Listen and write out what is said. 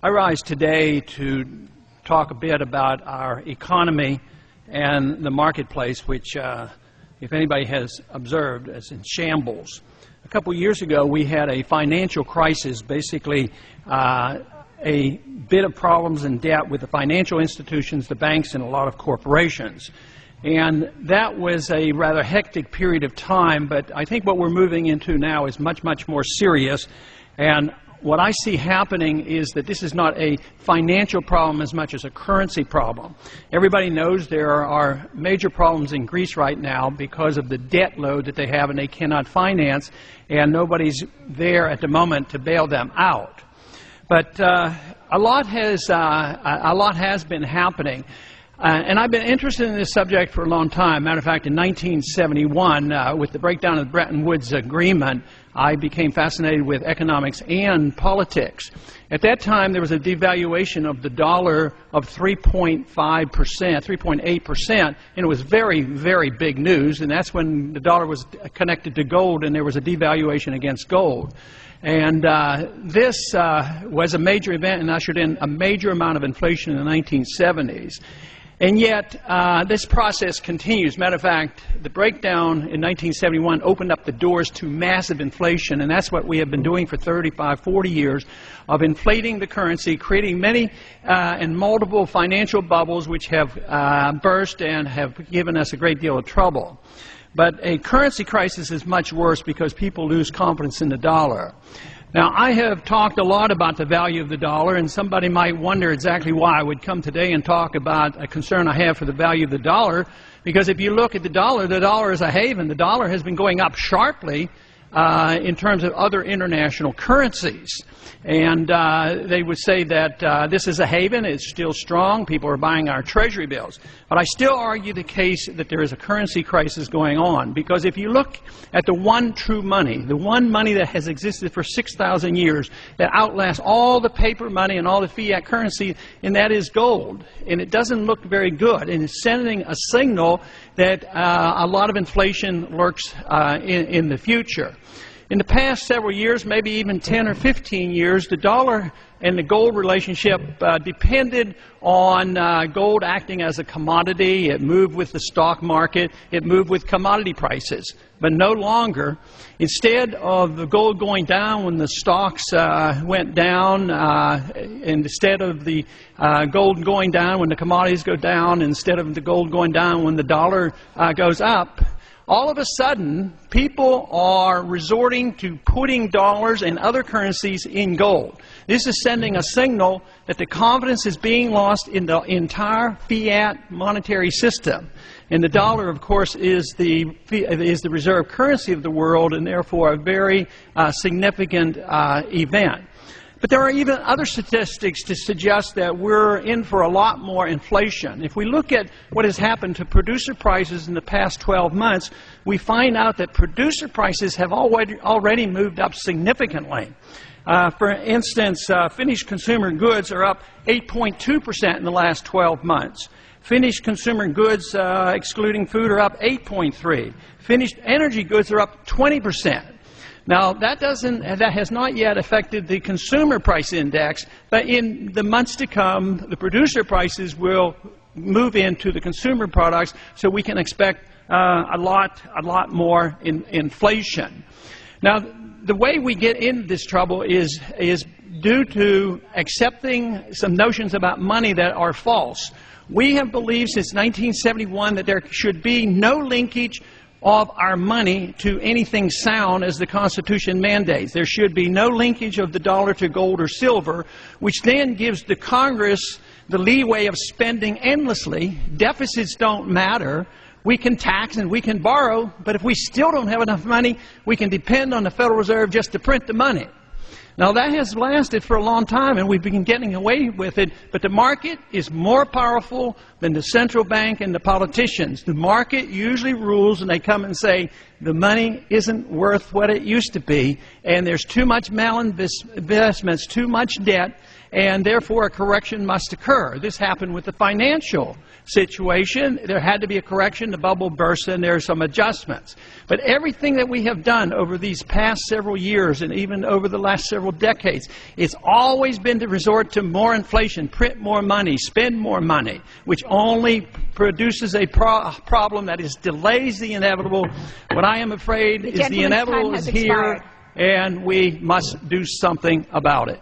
I rise today to talk a bit about our economy and the marketplace, which, if anybody has observed, is in shambles. A couple years ago, we had a financial crisis, basically a bit of problems and debt with the financial institutions, the banks, and a lot of corporations. And that was a rather hectic period of time, but I think what we're moving into now is much, much more serious. And what I see happening is that this is not a financial problem as much as a currency problem. Everybody knows there are major problems in Greece right now because of the debt load that they have and they cannot finance, and nobody's there at the moment to bail them out. But a lot has been happening. And I've been interested in this subject for a long time. Matter of fact, in 1971, with the breakdown of the Bretton Woods Agreement, I became fascinated with economics and politics. At that time, there was a devaluation of the dollar of 3.5%, 3.8%, and it was very, very big news. And that's when the dollar was connected to gold, and there was a devaluation against gold. And this was a major event and ushered in a major amount of inflation in the 1970s. And yet, this process continues. Matter of fact, the breakdown in 1971 opened up the doors to massive inflation, and that's what we have been doing for 35, 40 years, of inflating the currency, creating many and multiple financial bubbles which have burst and have given us a great deal of trouble. But a currency crisis is much worse because people lose confidence in the dollar. Now, I have talked a lot about the value of the dollar, and somebody might wonder exactly why I would come today and talk about a concern I have for the value of the dollar, because if you look at the dollar is a haven. The dollar has been going up sharply in terms of other international currencies. And they would say that this is a haven, it's still strong, people are buying our treasury bills. But I still argue the case that there is a currency crisis going on, because if you look at the one true money, the one money that has existed for 6,000 years, that outlasts all the paper money and all the fiat currency, and that is gold. And it doesn't look very good, and it's sending a signal that a lot of inflation lurks in the future. In the past several years, maybe even 10 or 15 years, the dollar and the gold relationship depended on gold acting as a commodity. It moved with the stock market. It moved with commodity prices. But no longer. Instead of the gold going down when the stocks went down, and instead of the gold going down when the commodities go down, instead of the gold going down when the dollar goes up, all of a sudden, people are resorting to putting dollars and other currencies in gold. This is sending a signal that the confidence is being lost in the entire fiat monetary system. And the dollar, of course, is the reserve currency of the world, and therefore a very significant event. But there are even other statistics to suggest that we're in for a lot more inflation. If we look at what has happened to producer prices in the past 12 months, we find out that producer prices have already moved up significantly. For instance, finished consumer goods are up 8.2% in the last 12 months. Finished consumer goods, excluding food, are up 8.3%. Finished energy goods are up 20%. Now, that has not yet affected the consumer price index, but in the months to come, the producer prices will move into the consumer products, so we can expect a lot more inflation. Now, the way we get into this trouble is due to accepting some notions about money that are false. We have believed since 1971 that there should be no linkage of our money to anything sound as the Constitution mandates. There should be no linkage of the dollar to gold or silver, which then gives the Congress the leeway of spending endlessly. Deficits don't matter. We can tax and we can borrow, but if we still don't have enough money, we can depend on the Federal Reserve just to print the money. Now, that has lasted for a long time, and we've been getting away with it, but the market is more powerful than the central bank and the politicians. The market usually rules, and they come and say, the money isn't worth what it used to be, and there's too much malinvestments, too much debt, and therefore a correction must occur. This happened with the financial situation. There had to be a correction. The bubble burst, and there are some adjustments. But everything that we have done over these past several years, and even over the last several several decades. It's always been to resort to more inflation, print more money, spend more money, which only produces a problem that delays the inevitable. What I am afraid is the inevitable is here, and we must do something about it.